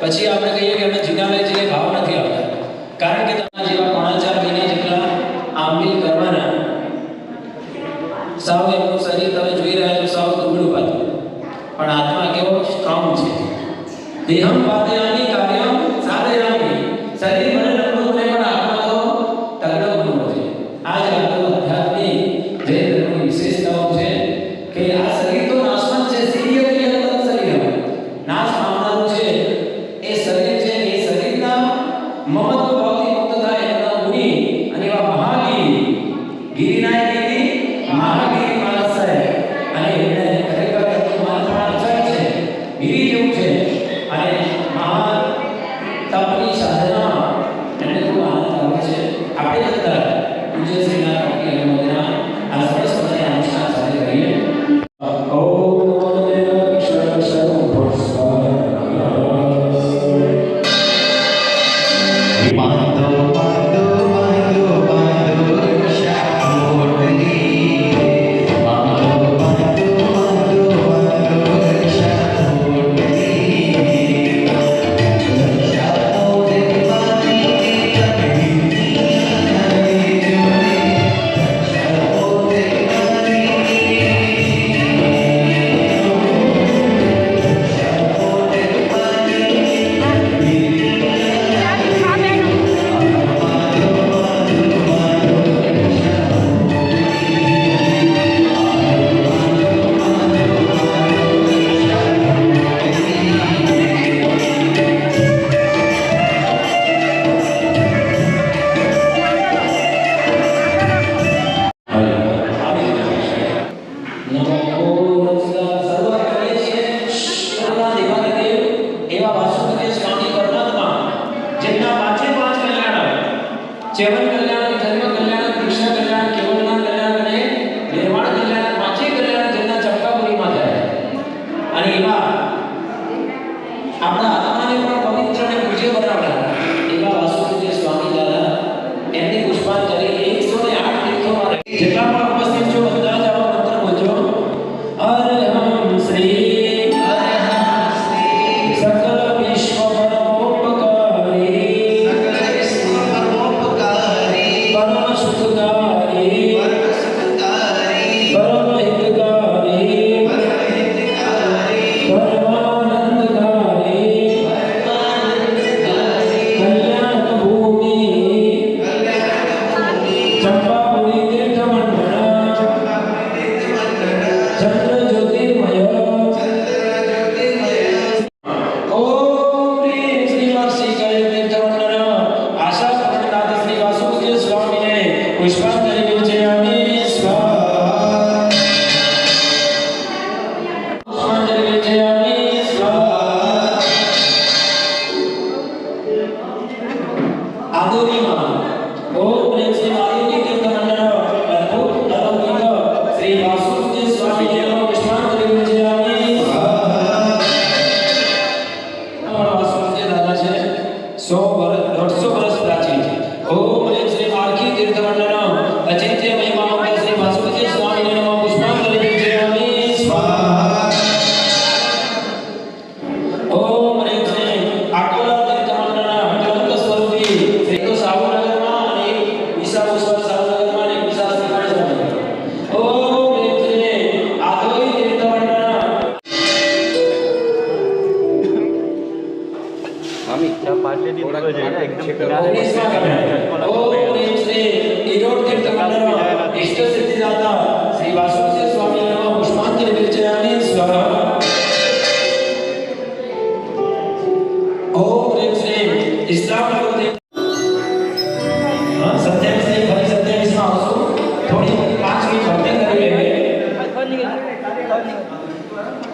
પછી આપણે કહીએ કે અમે જિનાલય જઈએ ભાવ નથી આવતા, કારણ કે તમારા જેવા 5-4 મહિના જેટલા આંબીલ કરવાના. સાવ એમનું શરીર તમે જોઈ રહ્યા છો, સાવ દુબળું પાતું, પણ આત્મા કેવો સ્ટ્રોંગ છે. દેહમ પાદયાની કાર્યમ સાધયામી. શરીર મને નબળું બને પણ આત્મા તો તગડો બનવો છે. આ જ આપણું આધ્યાત્મિક જૈન ધર્મની વિશેષતાઓ છે કે આ શરીર તો નાશવંત છે, શરીર શરીર નાશ પામનારું છે. એ શરીર છે, એ શરીરના મમત્વ ભાવથી મુક્ત થાય એના ગુણી અને એવા મહાગીરી ગિરિનાય ગિરી મહાગીરી માણસ છે. અને એને ખરેખર માનવા અચળ છે, ગિરી જેવું છે. અને મહાન તપની સાધના એને ખૂબ આનંદ આવે છે. આપણે બધા પૂજ્ય શ્રીના ભક્તિ અનુમોદના આ સરસ મજાના અનુષ્ઠાન સાથે કરીએ.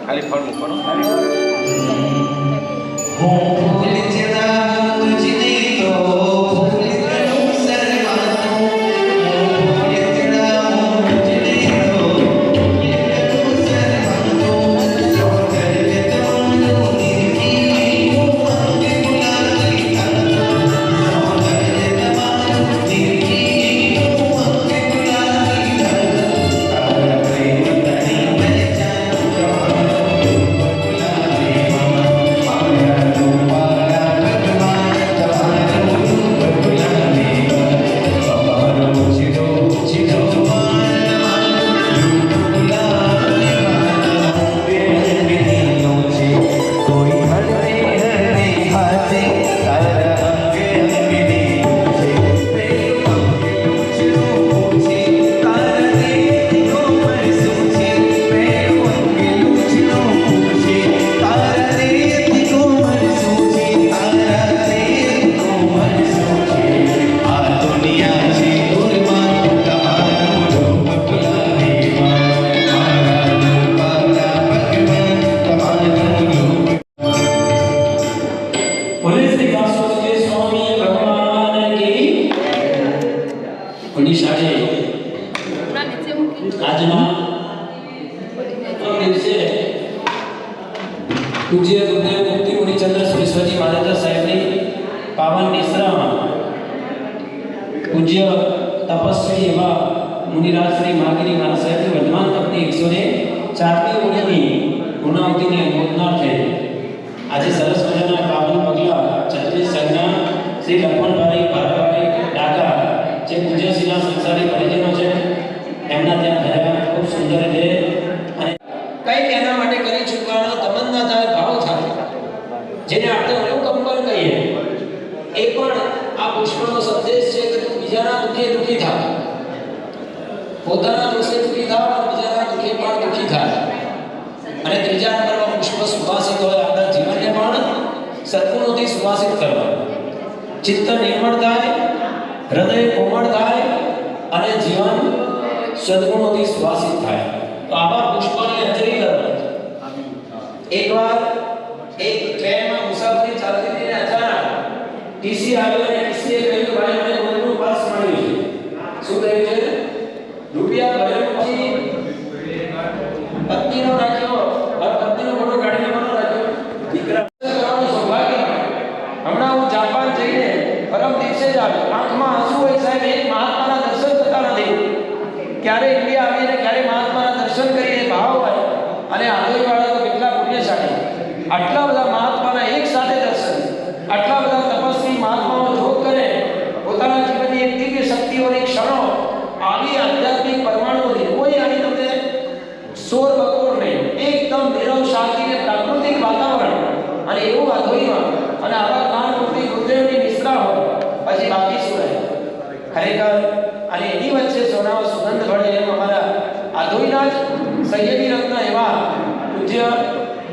ખાલી ફળ મૂકવાનો. સરસ વિશ્વજી મહારાજ સાહેબની પાવન નિશ્રામાં પૂજ્ય તપસ્વી એવા મુનિરાજ શ્રી મહાગીરી મહારાજ સાહેબની વર્તમાન પત્ની 104મી ઓળીની પૂર્ણાવતિની અનુમોદનાર્થે આજે સરસ મજાના પાવન પગલા છત્રીસ સંઘના શ્રી લખમણભાઈ ભારતભાઈ ડાકા જે પૂજ્યશ્રીના સંસારી પરિજનો છે એમના ત્યાં થયા ખૂબ સુંદર રીતે અને કંઈક એના માટે કરી ચૂકવાનો તમન્ના થાય ભાવ થાય જેને આપણે અનુકંપન કહીએ એ પણ આ પુષ્પનો સંદેશ છે કે તું બીજાના દુઃખે દુઃખી થા, પોતાના દોષે દુઃખી થા અને બીજાના દુઃખે પણ દુઃખી થાય. અને ત્રીજા નંબરમાં પુષ્પ સુવાસિત હોય આપણા જીવનને પણ સદ્ગુણોથી સુવાસિત કરવા, ચિત્ત નિર્મળ થાય, હૃદય કોમળ થાય અને જીવન સદ્ગુણોથી સુવાસિત થાય. તો આવા પુષ્પની અંજલિ કરવા. એકવાર એક ટ્રેનમાં મુસાફરી ચાલતી હતી અને અચાનક ટીસી આવ્યો અને ટીસીએ કહ્યું ભાઈ મને ગોલ્ડનું પર્સ મળ્યું છે. શું કહ્યું છે? રૂપિયા ભર્યો પછી પત્નીનો રાખ્યો અને પત્નીનો ફોટો કાઢીને મને રાખ્યો. દીકરા કરવાનું સૌભાગ્ય. હમણાં હું જાપાન જઈને પરમ દિવસે જ આવ્યો. આંખમાં આંસુ હોય સાહેબ, એક મહાત્માના દર્શન થતા નથી. ક્યારે ઇન્ડિયા આવીને ક્યારે મહાત્માના દર્શન કરીને ભાવ હોય અને આધોઈવાળા તો કેટલા પુણ્યશાળી. આટલા બધા મહાત્માના એક સાથે દર્શન, આટલા બધા તપસ્વી મહાત્માઓ જોગ કરે, પોતાના જીવનની એક દિવ્ય શક્તિઓની ક્ષણો આવી આધ્યાત્મિક પરમાણુઓની કોઈ આની તમને શોર બકોર નહીં, એકદમ નિરવ શાંતિ અને પ્રાકૃતિક વાતાવરણ અને એવું આધોઈમાં અને આવા જ્ઞાનમૂર્તિ ગુરુદેવની નિશ્રા હોય પછી બાકી શું રહે ખરેખર. અને એની વચ્ચે સોનામાં સુગંધ ભળે એમ અમારા આધોઈના જ સૈયદી રત્ન એવા પૂજ્ય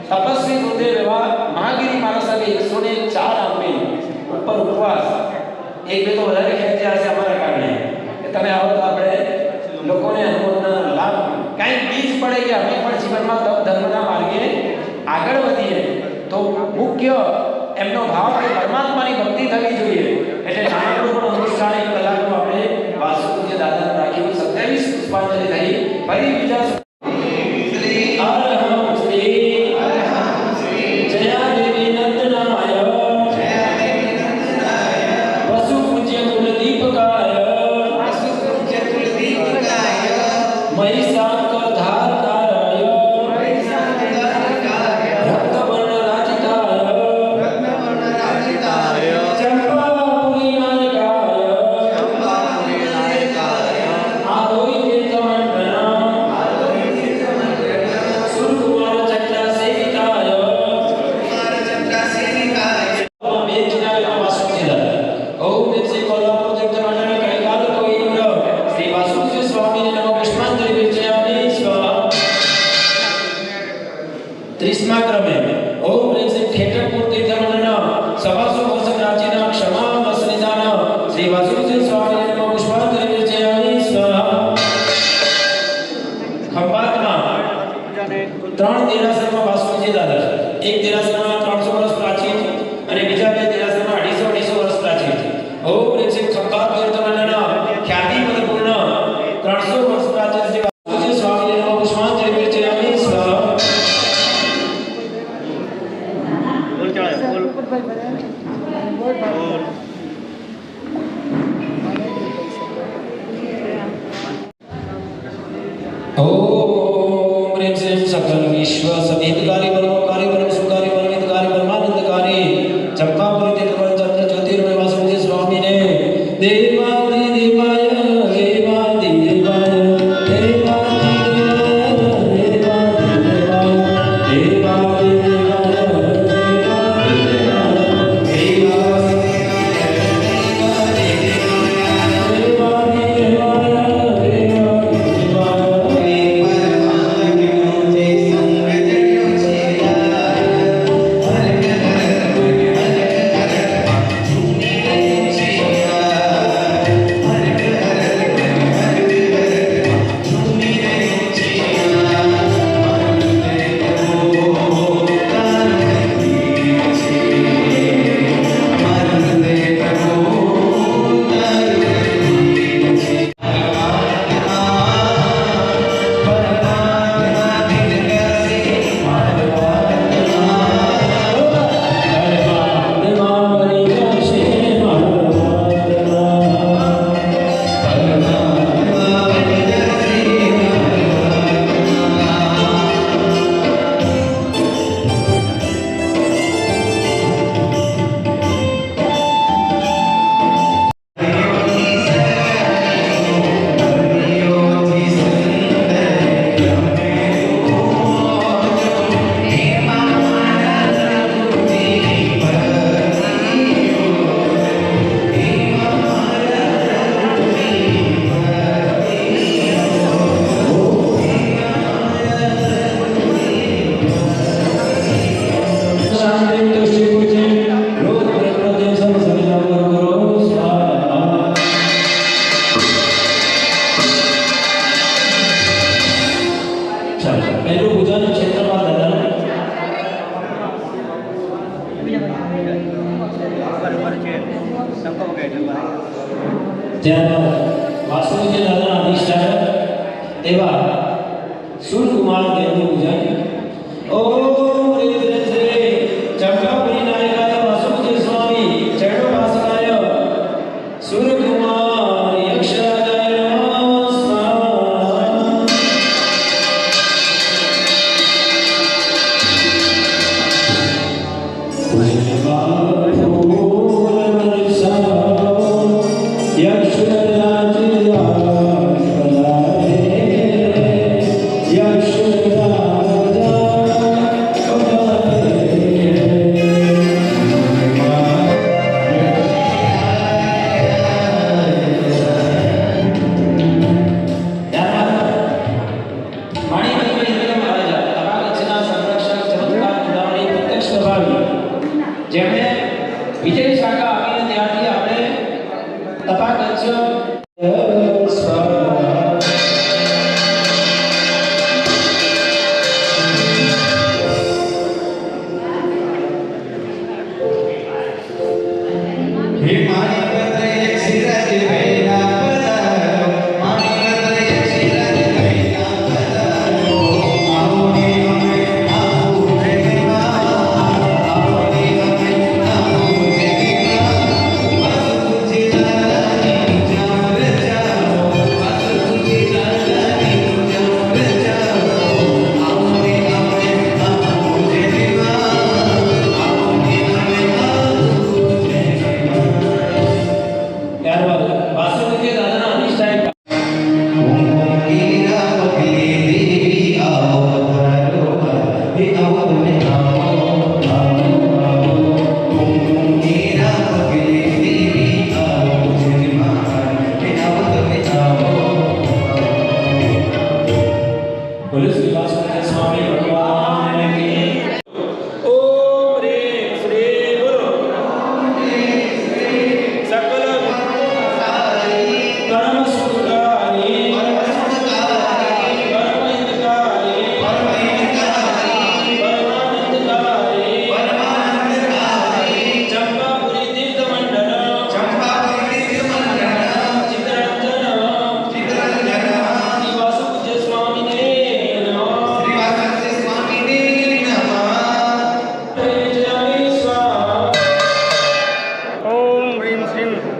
તપસ્વી ગુરુદેવ એવા મહાગીરી મહારાજ સાહેબ 104 આપી ઉપર ઉપવાસ. એક બે તો વધારે ખેંચ્યા હશે અમારા કારણે કે તમે આવો તો આપણે લોકોને અનુમોદના લાભ કાંઈ બીજ પડે કે અમે પણ જીવનમાં ધર્મના માર્ગે આગળ વધીએ. તો મુખ્ય એમનો ભાવ કે પરમાત્માની ભક્તિ થવી જોઈએ. એટલે નાનકડું પણ અનુષ્ઠાન એક કલાકનું આપણે વાસુદેવ દાદાને રાખ્યું. 27 પુષ્પાંજલિ થઈ. ફરી બીજા ત્યારબાદ વાસુદેવ દાદાના અધિષ્ઠાતા એવા સૂર્યકુમાર દેવનું પૂજન. ઓમ હ્રીં શ્રી ચંપાપુરી નાયકાય વાસુદેવ સ્વામી ચરણોપાસનાય સૂર્યકુમાર યક્ષરાજાય નમઃ સ્વાહા. જેમણે વિજય શાખા આપીને ત્યાંથી આપણે તપાકચ્છ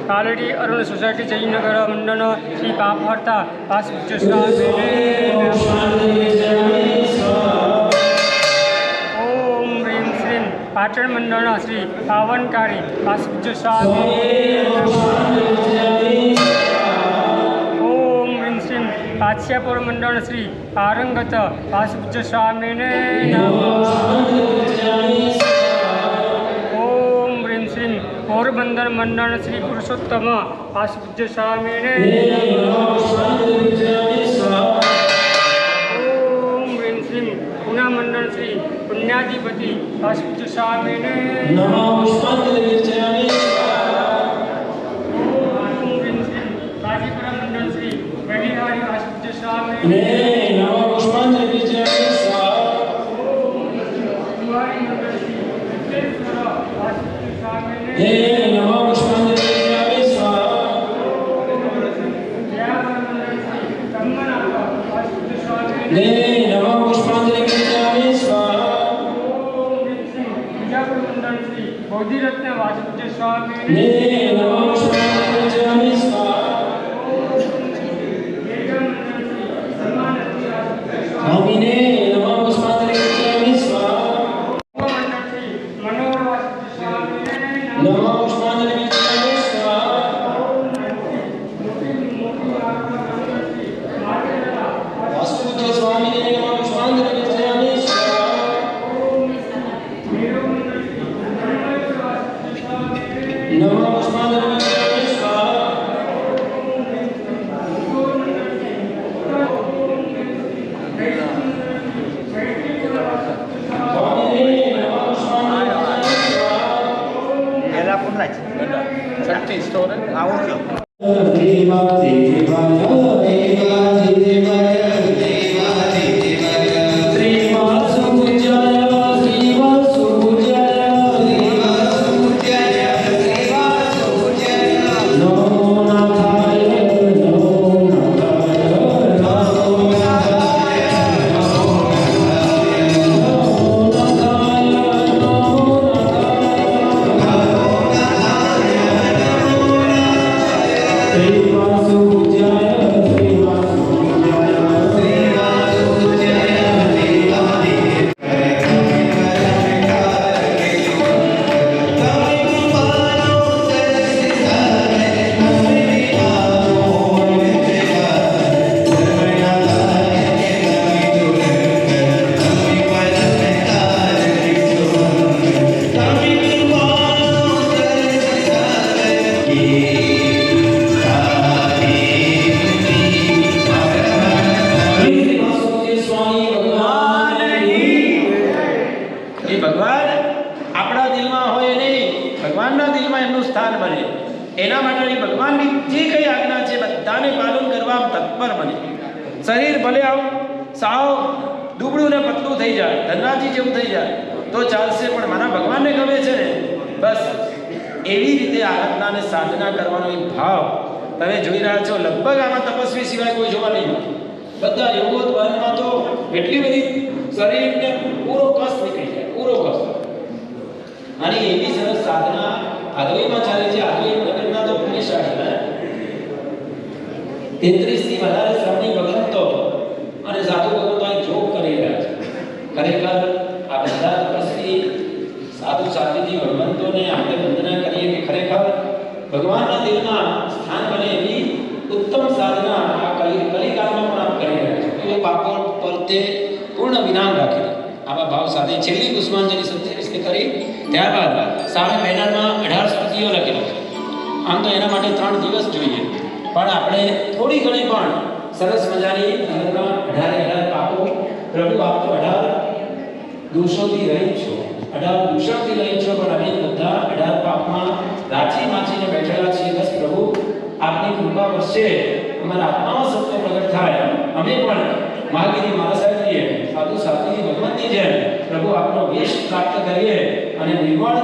कालड़ी अरुण सोसायटी जयनगर मंडल श्री पापहर्ता वासुदेव स्वामी ओम ह्रीं श्रीं पाटण मंडल श्री पावनकारी वासुदेव स्वामी ओम ह्रीं श्रीं काश्यपुर मंडल श्री पारंगत वासुदेव स्वामी पोरबंदर मंडल श्री पुरुषोत्तम वासुदेव स्वामी ओम ह्रीं श्रीं पुना मंडल श्री पुण्याधिपति वासुदेव स्वामी ओम ह्रीं श्रीं काजीपुरा मंडल श्री बलिहारी वासुदेव स्वामी बोधिरत्न वासुदेव स्वामी ભગવાનના દિલમાં એમનું સ્થાન બને. એના માટે ભગવાનની જે કઈ આજ્ઞા છે બધાને પાલન કરવા તત્પર બને. શરીર ભલે આવું સાવ દુબળું ને પતલું થઈ જાય, ધનરાજી જેવું થઈ જાય તો ચાલશે, પણ મારા ભગવાનને ગમે છે ને બસ એવી રીતે આરાધના અને સાધના કરવાનો એક ભાવ તમે જોઈ રહ્યા છો. લગભગ આમાં તપસ્વી સિવાય કોઈ જોવા નહીં મળે. બધા યોગો દ્વારમાં તો એટલી બધી શરીરને પૂરો કસ નીકળી જાય, પૂરો કસ. અને એવી સરસ સાધના આદોઈમાં ચાલે છે. આદોઈ નગરના તો પુણ્યશાળી 33 થી વધારે શ્રમણી ભગવંતો અને સાધુ ભગવંતો અહીં જોગ કરી રહ્યા છે. ખરેખર આ બધા તપસ્વી સાધુ સાધ્વીજી ભગવંતોને આપણે વંદના કરીએ કે ખરેખર ભગવાનના દિલમાં સ્થાન બને એવી ઉત્તમ સાધના આ કલિકાલમાં પણ આપ કરી રહ્યા છો. એ પાપો પર તે પૂર્ણ વિરામ રાખી દે. આવા ભાવ સાથે છેલ્લી પુષ્પાંજલિ 27 કરી ત્યારબાદ સામે બેનરમાં 18 સ્તુતિઓ લખેલો છે. આમ તો એના માટે 3 દિવસ જોઈએ, પણ આપણે થોડી ઘણી પણ સરસ મજાની અંદરમાં 18 પાપો પ્રભુ આપ તો 18 દોષોથી રહિત છો, 18 દૂષણથી રહિત છો, પણ અમે બધા 18 પાપમાં રાચી માચીને બેઠેલા છીએ. બસ પ્રભુ આપની કૃપા વરસે, અમારા આત્મામાં સત્ય પ્રગટ થાય, અમે પણ મહાગીરી મહારાજ સાહેબજીએ સાધુ સાધ્વીજી ભગવંતની જેમ પ્રભુ આપનો વેશ પ્રાપ્ત કરીએ અને નિર્મળ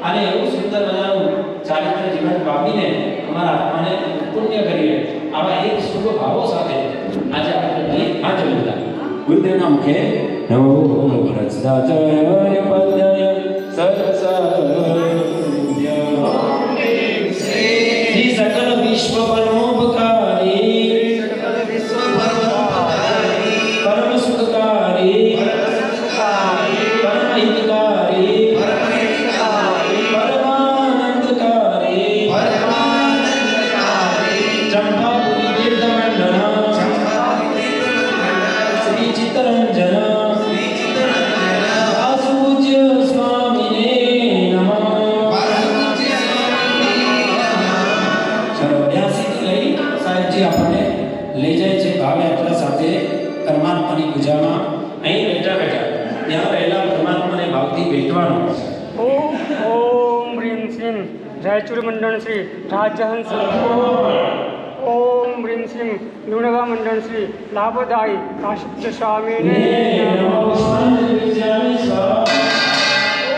અને એવું સુંદર મજાનું ચારિત્ર જીવન પામીને અમારા આત્માને પુણ્ય કરીએ. આવા એક શુભ ભાવો સાથે આજે આપણે આ જોયું ગુરુદેવના મુખે નમો વ્રજદાચય પદ્ય સરસર્ય શ્રી સકલ વિશ્વ પરમોપકારી પરમ સુખકારી પરમ હિતકારી પરમાનંદકારી ચંપાપુરી તીર્થમંડળ શ્રી ચિત્તરંજન વાસુપૂજ્ય સ્વામીને નમઃ. 89 થી લઈ સાહેબજી આપણને લઈ જાય છે ભાવયાત્રા સાથે પરમાત્માની પૂજામાં. અહીં બેઠા બેઠા ત્યાં રહેલા પરમાત્માને ભાવથી ભેટવાનું. ઓમ હ્રીમ શ્રીમ રાયચુર મંડળ શ્રી રાજહંસ. ઓમ હ્રીમ શ્રીમ લુણવા મંડળ શ્રી લાભદાયી કાશ્યપ સ્વામીને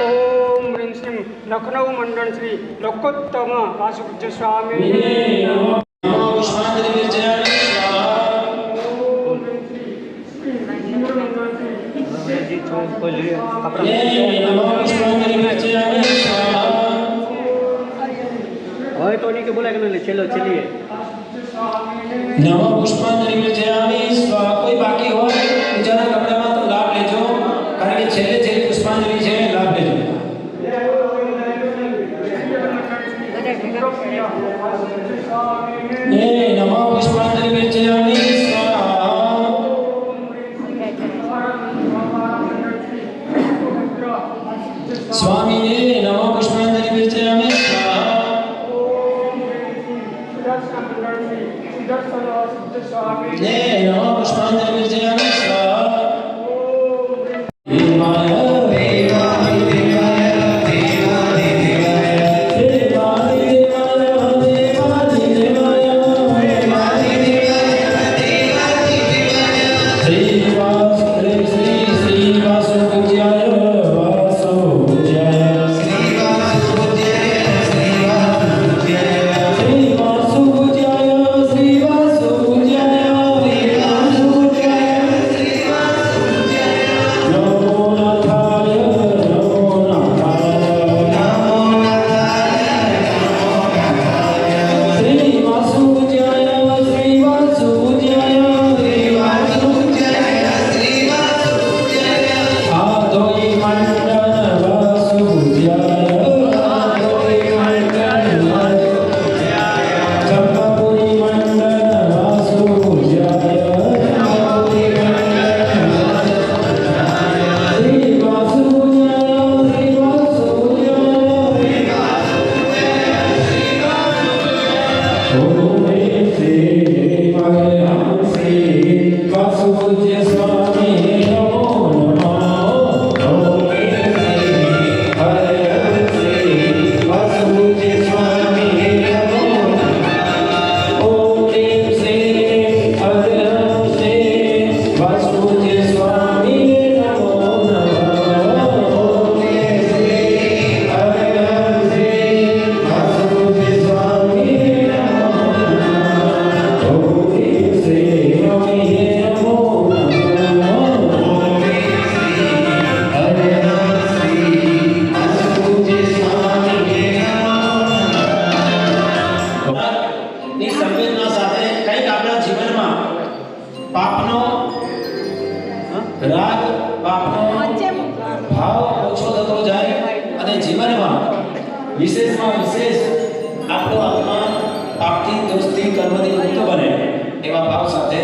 ઓમ હ્રીમ શ્રીમ લખનઉ મંડળ શ્રી લોકોત્તમ કાશ્યપ સ્વામીને હવે તો નહીં કે બોલાય કે છેલ્લો છેલ્લીએ નમો પુષ્પાંજલિ વિજયામિ સ્વા. કોઈ બાકી હોય પૂજાના કપડામાં તો લાભ લેજો, કારણ કે છેલ્લે છેલ્લી પુષ્પાંજલિ છે, લાભ લેજો. નમો પુષ્પાંજલિ વિજયામિ સ્વા. સ્વામીને નમો પુષ્પાંજલિ વિજયામિ સ્વા. નમો પુષ્પાંજલિ વિજયામિ સ્વા. દેવાય દેવાય દેવાય દેવાય દેવાય દેવાય દેવાય દેવાય વિશેષમાં વિશેષ આપણો આત્મા પાપથી દોષથી કર્મથી મુક્ત બને એવા ભાવ સાથે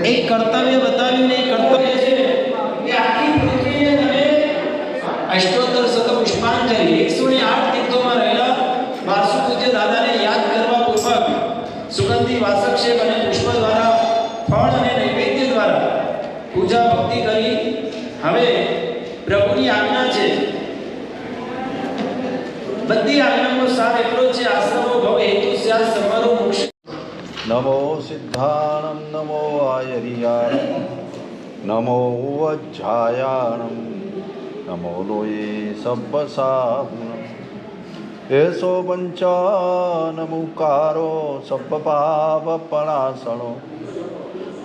એક કર્તવ્ય બતાવ્યું ને કર્તવ્ય છે કે આખી પૃથ્વીને તમે અષ્ટોત્તર શત પુષ્પાંજલિ 108 તીર્થોમાં રહેલા વાસુ પૂજ્ય દાદાને યાદ કરવા પૂર્વક સુગંધી વાસક્ષેપ અને પુષ્પ દ્વારા ફળ અને નૈવેદ્ય દ્વારા પૂજા ભક્તિ કરી હવે પ્રભુની આજ્ઞા છે બધી આજ્ઞાનો સાર એટલો છે આશ્રમો ભવ હેતુ સ્યા સર્વરો મોક્ષ નમો સિદ્ધાણમ નમો આયરિયાણમ નમો વજ્જાયાણમ નમો લોયે સબ્બસાહુણમ એસો પંચાનમુકારો સબ્બપાવપણાસણો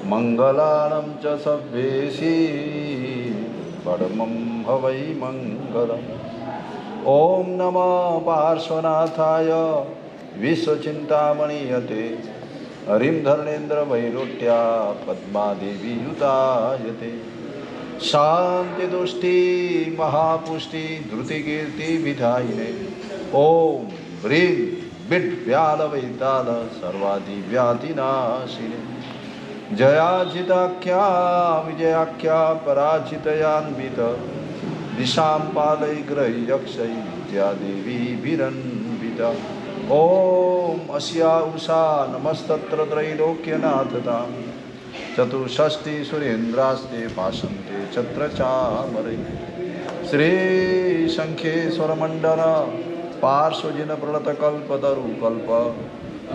મંગલાણમ ચ સભ્યેસી પરમં હવૈ મંગલમ ઓમ નમઃ પાર્શ્વનાથાય વિશ્વચિંતામણીયતે હરિમ ધર્ણેન્દ્ર વૈરોટ્યા પદ્માદેવી યુતાયતે શાંતિ દુષ્ટિ મહાપુષ્ટિ ધૃતિકીર્તિ વિધાયિને ઓમ હ્રીમ બિડ વ્યાલ વૈતાલ સર્વાધિવ્યાધિનાશિને જયાજિતાખ્યા વિજયાખ્યા પરાજિતયાન્વિત દિશાં પાલય ગ્રહ્યક્ષય વિદ્યાદેવી વિરન્વિતા ઓમ અસ્યા ઉષા નમસ્તત્ર ત્રૈલોક્યનાથતા ચતુષ્ષષ્ટિ સુરેન્દ્રાસ્તે ભાષન્તે છત્ર ચામરે શ્રી શંખેશ્વરમંડલ પાર્શ્વજિન પ્રણતકલ્પતરુ કલ્પ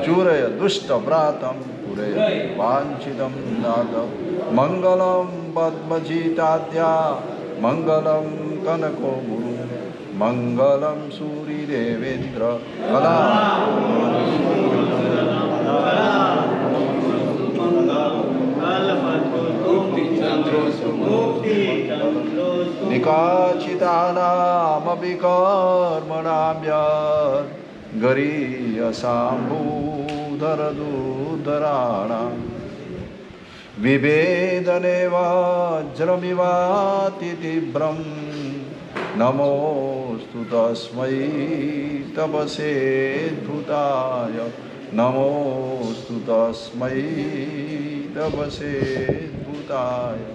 ચૂરય દુષ્ટવ્રાતમ પુરય વાંછિતમ નાદ મંગલમ પદ્મજીતાદ્યા મંગલમ કનકો ગુરુ મંગલમ સૂરિદેવેન્દ્ર કલા મુક્તિ વિકાચિતાનામપि કર્મણામ્યત ગરીયસાંભૂધરદૂધરાણાં વિભેદને વજ્રમિવાતિ તીવ્રમ નમોસ્તુ તસ્મૈ તપસેદ્ભુતાય નમોસ્તુ તસ્મૈ તપસેદ્ભુતાય.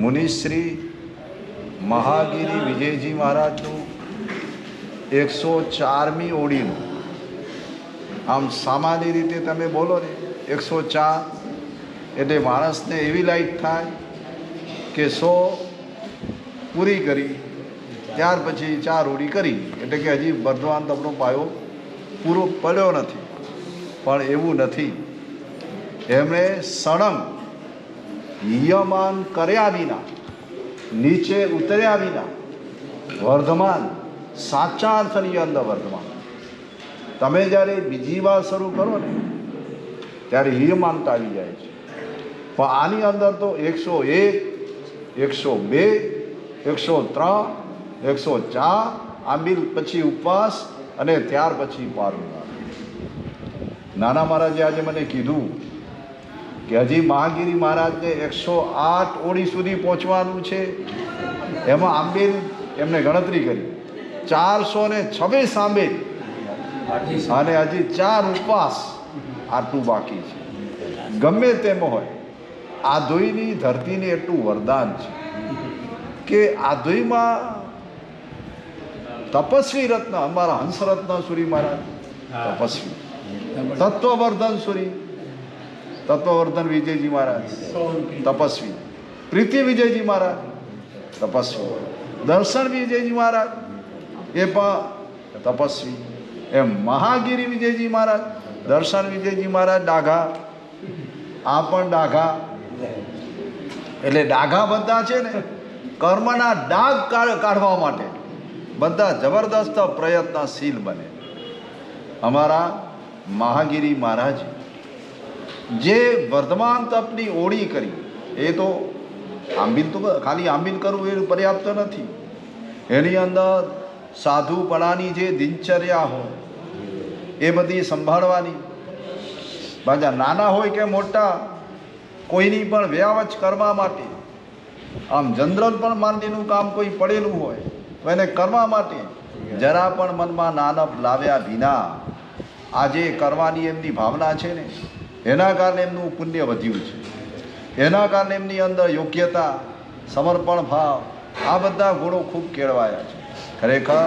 મુનિશ્રી મહાગીરી વિજયજી મહારાજનું 104મી ઓળીનું, આમ સામાન્ય રીતે તમે બોલો ને 104 એટલે માણસને એવી લાઈટ થાય કે 100 પૂરી કરી ત્યાર પછી 4 ઓળી કરી, એટલે કે હજી વર્ધમાન તપનો પાયો પૂરો પડ્યો નથી. પણ એવું નથી, એમણે સળંગ યમાન કર્યા વિના, નીચે ઉતર્યા વિના વર્ધમાન, સાચા અર્થની અંદર વર્ધમાન. તમે જ્યારે બીજી વાર શરૂ કરો ને ત્યારે હિયમાનતા આવી જાય છે, પણ આની અંદર તો 101, 102, 103, 104 આંબીલ, પછી ઉપવાસ અને ત્યાર પછી પારું. નાના મહારાજે આજે મને કીધું કે હજી મહાગીરી મહારાજને 108 ઓળી સુધી પહોંચવાનું છે. એમાં આંબેલ એમને ગણતરી કરી 426 આંબેલ અને હજી 4 ઉપવાસ, આટલું બાકી છે. ગમે તેમ હોય, આધોઈની ધરતીને એટલું વરદાન છે કે આધોઈમાં તપસ્વી રત્ન, અમારા હંસરત્ન સુરી મહારાજ તપસ્વી, તત્વવર્ધન સુરી, તત્વવર્ધન વિજયજી મહારાજ તપસ્વી, પ્રીતિ વિજયજી મહારાજ તપસ્વી, દર્શન વિજયજી મહારાજ એ પણ તપસ્વી. એમ મહાગીરી વિજયજી મહારાજ, દર્શન વિજયજી મહારાજ ડાઘા, આ પણ ડાઘા. એટલે ડાઘા બધા છે ને કર્મના ડાઘ કાઢવા માટે બધા જબરદસ્ત પ્રયત્નશીલ બને. અમારા મહાગીરી મહારાજ જે વર્ધમાન તપની ઓળી કરી, એ તો આંબીલ, તો ખાલી આંબીલ કરવું એ પર્યાપ્ત નથી. એની અંદર સાધુપણાની જે દિનચર્યા હોય એ બધી સંભાળવાની. પાછા નાના હોય કે મોટા, કોઈની પણ વ્યાવચ કરવા માટે, આમ જનરલ પણ માંડીનું કામ કોઈ પડેલું હોય તો એને કરવા માટે જરા પણ મનમાં નાનપ લાવ્યા વિના આજે કરવાની એમની ભાવના છે ને, એના કારણે એમનું પુણ્ય વધ્યું છે. એના કારણે એમની અંદર યોગ્યતા, સમર્પણ ભાવ, આ બધા ગુણો ખૂબ કેળવાયા છે. ખરેખર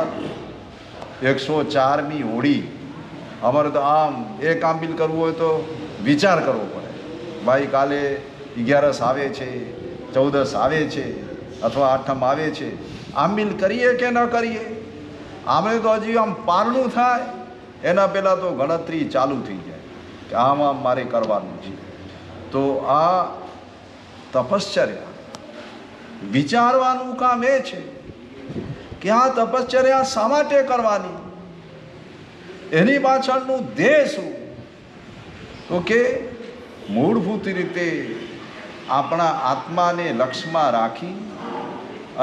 104મી હોળી અમારે તો આમ એક આંબીલ કરવું હોય તો વિચાર કરવો પડે. ભાઈ કાલે 11 આવે છે, 14 આવે છે, અથવા 8મ આવે છે, આંબીલ કરીએ કે ન કરીએ? આમને તો હજી આમ પારણું થાય એના પહેલાં તો ગણતરી ચાલુ થઈ જાય કે આમ મારે કરવાનું છે. તો આ તપશ્ચર્યા વિચારવાનું કામ એ છે કે આ તપશ્ચર્યા શા માટે કરવાની, એની પાછળનું ધ્યેય શું? તો કે મૂળભૂત રીતે આપણા આત્માને લક્ષ્યમાં રાખી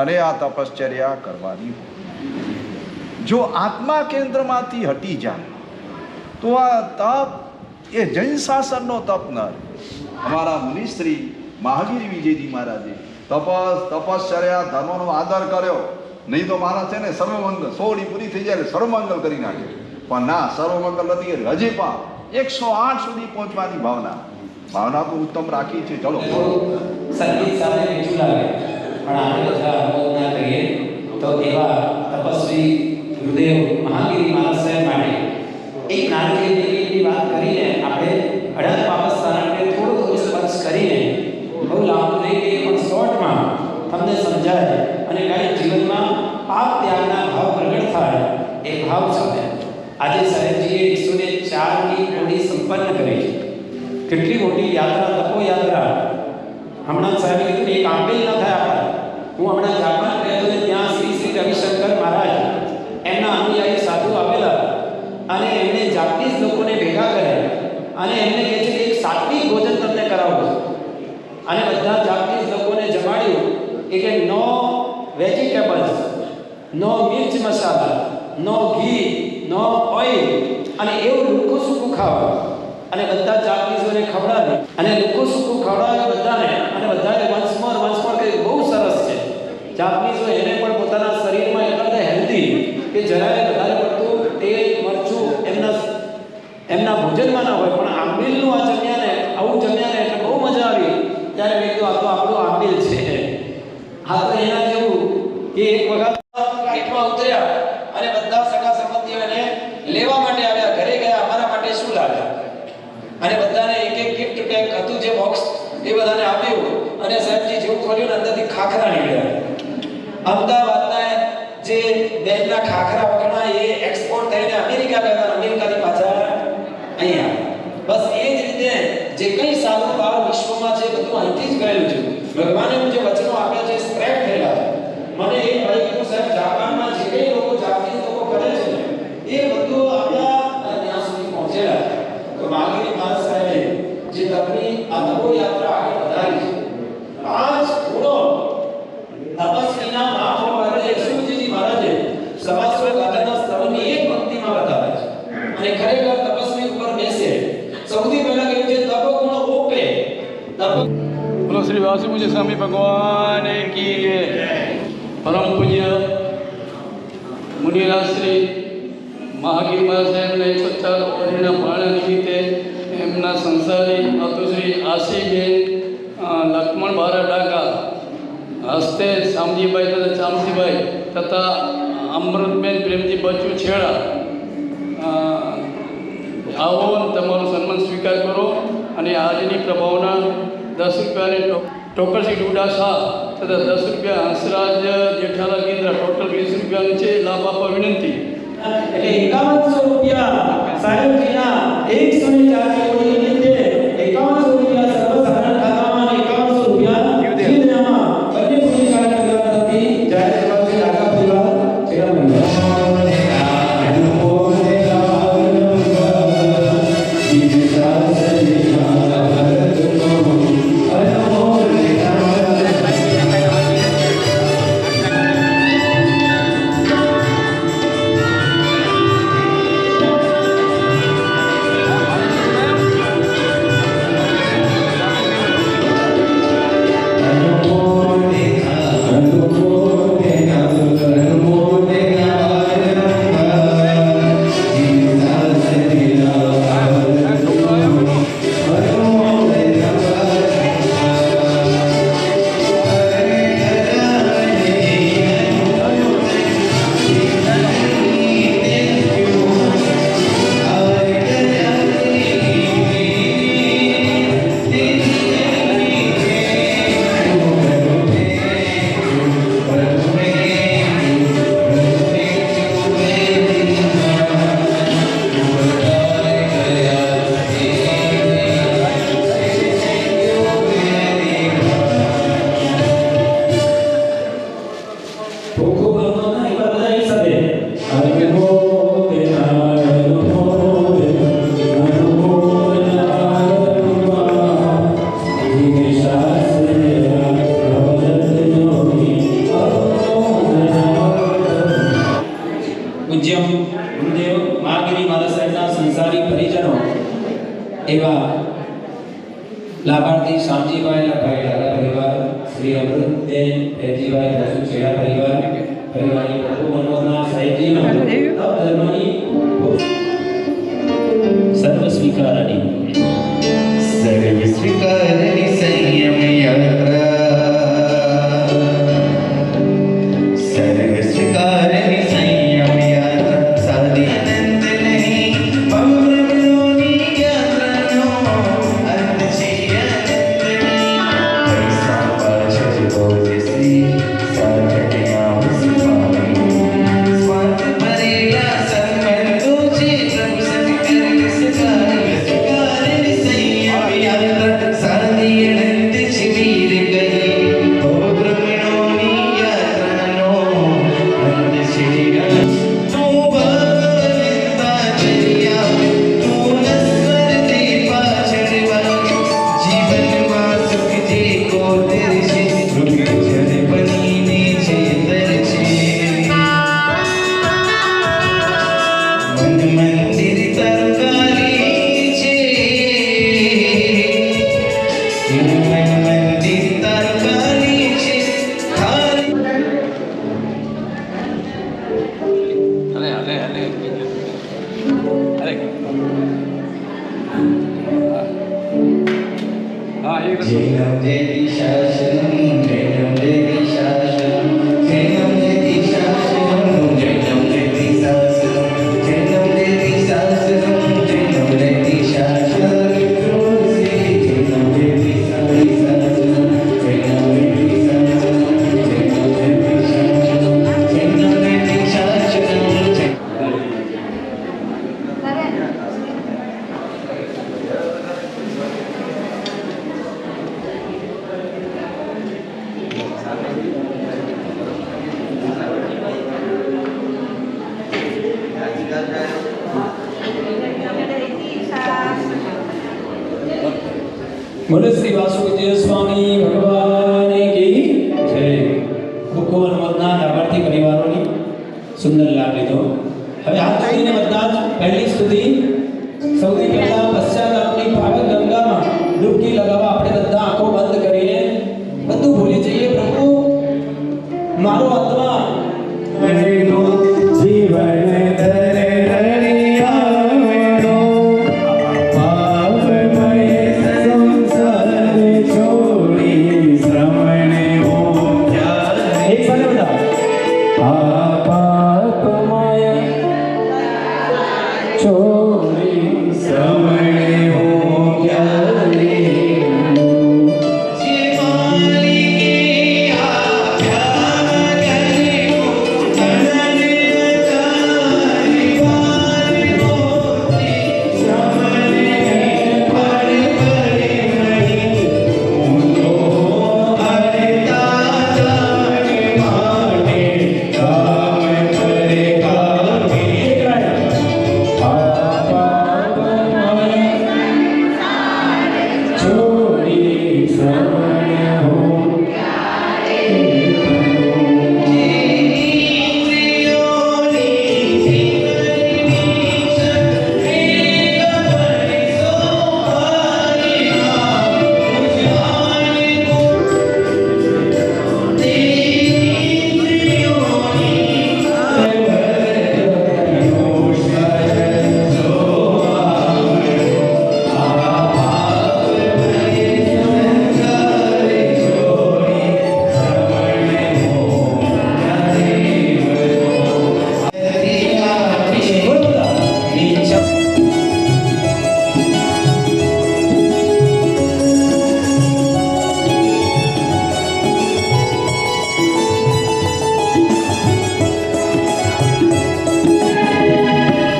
અને આ તપશ્ચર્યા કરવાની. જો આત્મા કેન્દ્રમાંથી હટી જાય તો આ તપ એ જૈન શાસનનો તપ ન રહે. અમારા મુનિશ્રી મહાગીરી વિજયજી મહારાજે તપશ્ચર્યા ધર્મનો આદર કર્યો. નહીં તો માણસ છે ને સર્વમંગલ, 100 પૂરી થઈ જાય સર્વમંગલ કરી નાખે. પણ ના, સર્વમંગલ નથી, હજી પણ 108 સુધી પહોંચવાની ભાવના તો ઉત્તમ રાખી છે. ચલો સંગીત સાથે મીઠું લાગે, પણ આપણે બધા અનુભવ ના કરીએ તો એવા તપસ્વી ગુરુદેવ મહાગીરી મહારાજ સાહેબ માટે એક નાનકડી દેવીની વાત કરીને આપણે અઢાર પાવસ્થાનને થોડું સ્પર્શ કરીને, બહુ લાંબુ નહીં કે પણ શોર્ટમાં તમને સમજાય અને કાંઈ જીવનમાં પાપ ત્યાગના ભાવ પ્રગટ થાય એ ભાવ સાથે આજે સાહેબજીએ 104ની ઓળી સંપન્ન કરી છે. કેટલી મોટી યાત્રા, તપો યાત્રા. હમણાં સાહેબે કીધું એક આંબેલ ન થાય આપણે. હું હમણાં જાપાન ગયો હતો, ત્યાં શ્રી રવિશંકર મહારાજ એમના અનુયાયી સાધુ આવેલા અને એમણે જાપનીઝ લોકોને ભેગા કર્યા અને એમને કહે છે કે એક સાત્વિક ભોજન તમને કરાવું છું. અને બધા જાપનીઝ લોકોને જમાડ્યું. એ કે નો વેજીટેબલ્સ, નો મિર્ચ મસાલા, નો ઘી, નો ઓઇલ, અને એવું લુખ્ખું સૂકું ખાવા. અને બધા ચાપીસોને ખવડાવે અને લુખ્ખું સૂકું ખવડાવે બધાને, અને બધાને વન્સ મોર કે બહુ સરસ છે. ચાપીસો એને પણ પોતાના શરીરમાં એટલા બધા હેલ્ધી કે જરાય વધારે પડતું તેલ મરચું એમના ભોજનમાં ના હોય, પણ આંબીલનું આ જમ્યાને આવું જમ્યાને એટલે બહુ મજા આવી. ત્યારે મેં કીધું આ તો આપણું આંબીલ છે. હા, તો એના જેવું કે એક વખત ફ્લાઇટમાં ઉતર્યા અને બધા સગા સંબંધીઓ એને લેવા માટે આવ્યા. ઘરે ગયા, અમારા માટે શું લાવ્યા? અને બધાને એક એક ગિફ્ટ પેક હતું જે બોક્સ એ બધાને આપ્યું. અને સાહેબજી જેવું ખોલ્યું ને અંદરથી ખાખરા નીકળ્યા. અમદાવાદના જે બેનના ખાખરા વખણા એ એક્સપોર્ટ થઈને અમેરિકા ગયા, અમેરિકાથી પાછા અહીંયા. બસ એ જ રીતે જે કંઈ સારું બહાર વિશ્વમાં છે બધું અહીંથી જ ગયેલું છે. ભગવાને જે વચનો આપ્યા છે સ્પ્રેડ થયેલા છે. મને એ ભાઈ કીધું, સાહેબ જાપાનમાં જે કંઈ લોકો જાપાનીઝ લોકો કરે છે એ બધું આપણા ત્યાં સુધી પહોંચેલા છે. તો માગીની મહારાજ સાહેબે જે તપની આ તપો યાત્રા આગળ વધારી છે. 5 ગુણો તપસ્વીના મહાપ્રભુ શિવજીજી મહારાજે સવાસો ગાથાના સ્તવની એક પંક્તિમાં બતાવે છે. અને ખરેખર તપસ્વી ઉપર બેસે સૌથી પહેલા કેવું છે, તપ ગુણ ઓપે. બોલો શ્રી વાસુપૂજ્ય સ્વામી ભગવાન કી જય. પરમ પૂજ્ય મુનિરાજ શ્રી મહાગીરી મહારાજ સાહેબના 104 વર્ષના પારણા નિમિત્તે એમના સંસારી માતુશ્રી આશીબેન લક્ષ્મણ બારા ડાકા હસ્તે શામજીભાઈ તથા ચામસીભાઈ તથા અમૃતબેન પ્રેમજી બચ્ચુ છેડા આવો તમારો સન્માન સ્વીકાર કરો. અને આજની પ્રભાવના 10 રૂપિયાને ટોકરસિંહ ડુડા શાહ તથા 10 રૂપિયા હંસરાજ જેઠાલાલ ગીંદ્રા ટોટલ 20 રૂપિયાનું છે. લાભ આપવા વિનંતી. એટલે 5100 રૂપિયા સાહેબજીના 104 કોટી નિમિત્તે 5100 રૂપિયા સર્વસાધારણ ખાતામાં અને 5100 રૂપિયા જીવનમાં બંને પુણ્ય કાર્ય તરફથી જાહેર કરવા છે. આગા પરિવાર છેડા લાભાર્થી શામજીભાઈ લખાઈ ડાલા પરિવાર, શ્રી અમૃતબેન ફેજીભાઈ બચ્ચુ છેડા પરિવાર, પરિવારની પ્રભુ મનોહરના સાહેબજીનો ધર્મની સર્વ સ્વીકારની સંયમ યાત્રા સર્વ સ્વીકારની સંયમ યાત્રા સાદી આનંદ નહીં પૌરવોની યાત્રાનો અંત છે આનંદ નહીં પૈસા પાછળ બોજસી સાથે આમ સ્વામી સ્વાર્થ ભરેલા સંબંધો છે પ્રભુ સત્કર્મ સ્વીકાર બોલે શ્રી વાસુદેવ સ્વામી ભગવાન કી જય. ખૂબ ખૂબ અનુમોદના લાભાર્થી પરિવારોની સુંદર લાભ લીધો. હવે હાથ જોડીને બધા જ પહેલી સ્તુતિ સૌથી પહેલા પશ્ચાતાપની પાવન ગંગામાં ડૂબકી લગાવવા આપણે બધા આંખો બંધ કરીને બધું ભૂલી જઈએ. પ્રભુ મારો આત્મા જીવન ધરે રળિયામણો પાપમય સંસાર છોડી શ્રમણે ઓમ્યા એક સાથે બધા આ પાપમય છોડી શ્રમણે ઓમ્યા રે જે માલિકે આપ્યા કર્યો તનને તારી વારી મોતી શ્રમણે પડ નહીં હું તો હરતા જાણે માટે કામ કરે કામે છોડી શ્રવણ હો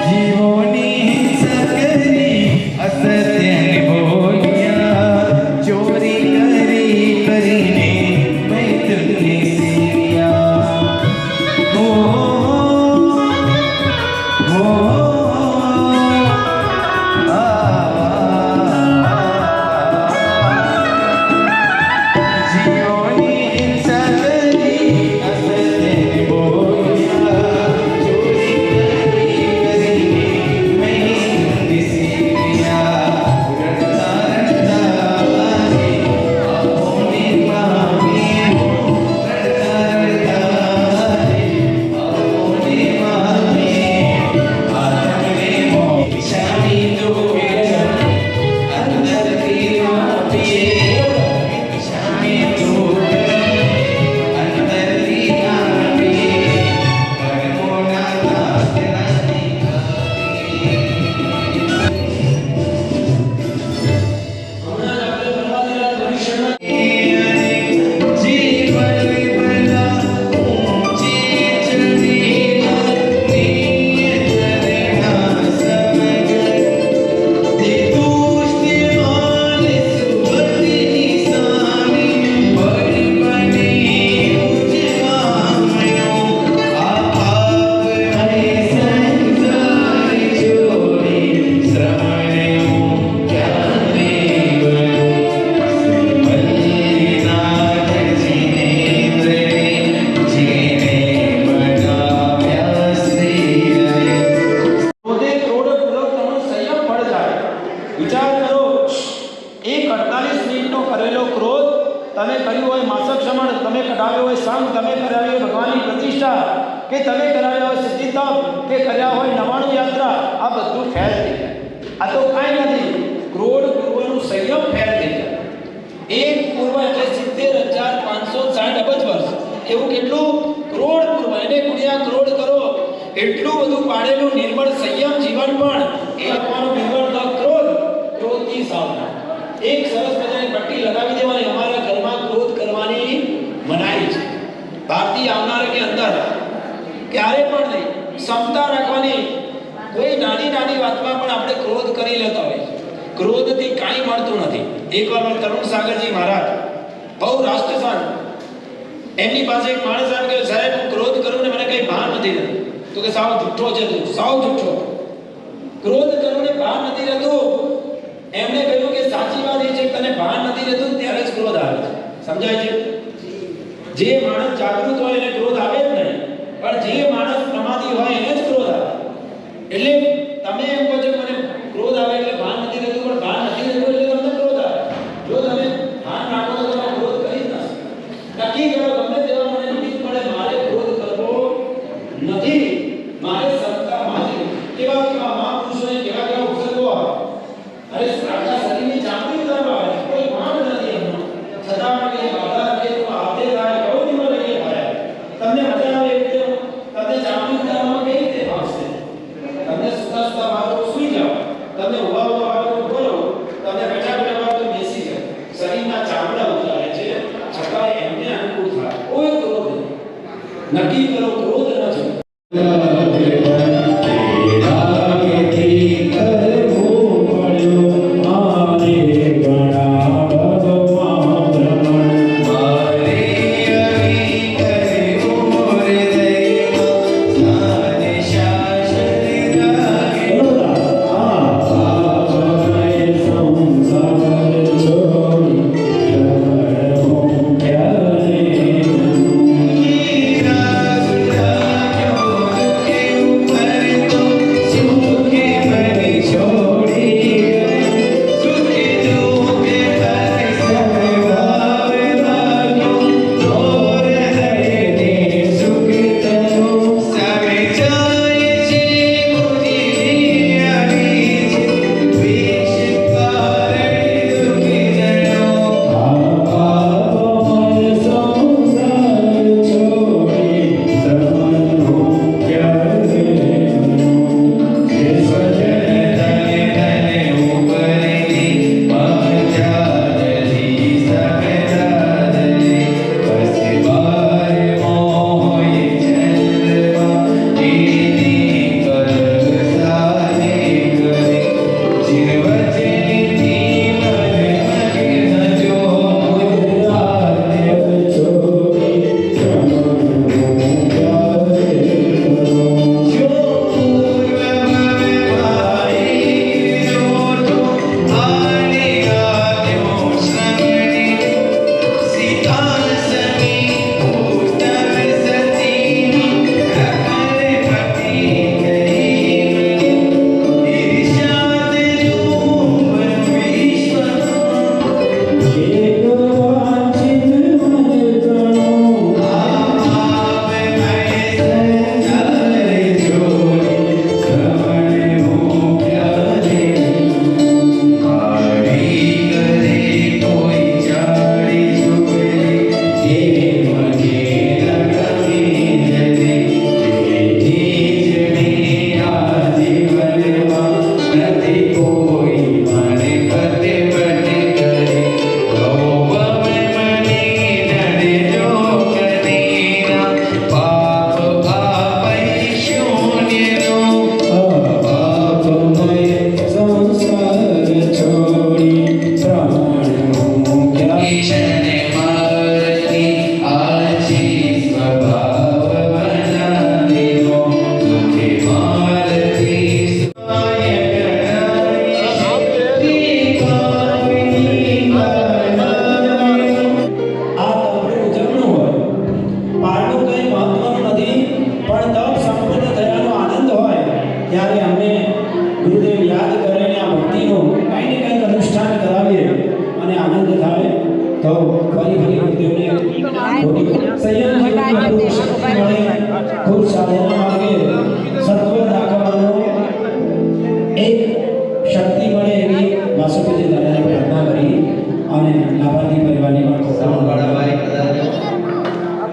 જીવોની હિંસા કરી અસત્યને બોલ્યા ચોરી કરીને મૈત્રને સેવ્યા હો હો જીવોની હિંસા કરી અસત્યને બોલ્યા પોતે ક્રોધપૂર્વક તમારો સંયમ પડ જાય. વિચાર કરો, એક 48 મિનિટનો કરેલો ક્રોધ તમે કર્યું હોય માસક ક્ષમણ, તમે કઢાવ્યો હોય સંગ, તમે કરાવી હોય ભગવાનની પ્રતિષ્ઠા, કે તમે કરાવ્યા હોય સિદ્ધિ તપ, કે કર્યા હોય 99 યાત્રા, આ બધું ફેલ થઈ જાય. આ તો કાંઈ નથી. ક્રોધ પૂર્વનું સંયમ ફેલ થઈ જાય. એક પૂર્વ એટલે 70,560 અબજ વર્ષ. એવું કેટલું ક્રોધ પૂર્વ, એને ગુણ્યા ક્રોધ કરો એટલું બધું પાડેલું નિર્મળ સંયમ જીવન પણ એ આપવાનું નિર્મળ ન ક્રોધ, ક્રોધથી સાવધાન. એક સરસ મજાની પટ્ટી લગાવી દેવાની, અમારા ઘરમાં ક્રોધ કરવાની મનાઈ છે. ભારતીય આવનારા કે અંદર ક્યારે પણ નહીં, ક્ષમતા રાખવાની. કોઈ નાની નાની વાતમાં પણ આપણે ક્રોધ કરી લેતા હોય. ક્રોધથી કાંઈ મળતું નથી. એકવાર તરુણ સાગરજી મહારાજ બહુ રાષ્ટ્રસંત, એમની પાસે એક માણસ આવ્યો કે સાહેબ હું ક્રોધ કરું ને મને કઈ ભાન નથી રહેતું. તો કે સાવ જુઠ્ઠો છે તું, સાવ જુઠ્ઠો. ક્રોધ કરું ને ભાન નથી રહેતું. એમણે કહ્યું કે સાચી વાત એ છે કે તને ભાન નથી રહેતું ત્યારે જ ક્રોધ આવે છે. સમજાય છે? જે માણસ જાગૃત હોય એને ક્રોધ આવે જ નહીં, પણ જે માણસ પ્રમાદી હોય એને જ ક્રોધ આવે. એટલે તમે એમ કહો છો મને ક્રોધ આવે એટલે ભાન નથી રહેતું, પણ ભાન નથી રહેતું એટલે તમને ક્રોધ આવે. જો તમે ભાન રાખો તો તમે ક્રોધ કરી જ ના શકો. નક્કી કરો ગમે તેવા મને નિમિત્ત મળે મારે ક્રોધ કરવો નથી, મારે સત્તા માજી કેવા કેવા મહાપુરુષોને કેવા કેવા ઉપસર્ગો આવે. અરે સાચા શરીરની ચામડી ઉતારવા આવે કોઈ ભાન નથી એમનો, છતાં પણ એ બાધા રાખે તો હાથે થાય બહુ દિવસ લઈએ ભાઈ. તમને મજા આવે એટલે તમને ચામડી ઉતારવામાં કઈ રીતે ફાવશે? તમને સુતા સુતા વાળો સુઈ જાઓ, તમને ઉભા ઉભા વાળો બોલો, તમને બેઠા બેઠા વાળો બેસી જાય. શરીરના ચામડા ઉતારે છે છતાં એમને અનુકૂળ થાય. કોઈ ક્રોધ નહીં. નક્કી કરો ક્રોધ ન થયો.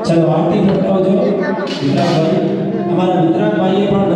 ચલો આરતી પ્રગટાવજો. અમારા વિતરાગ ભાઈએ પણ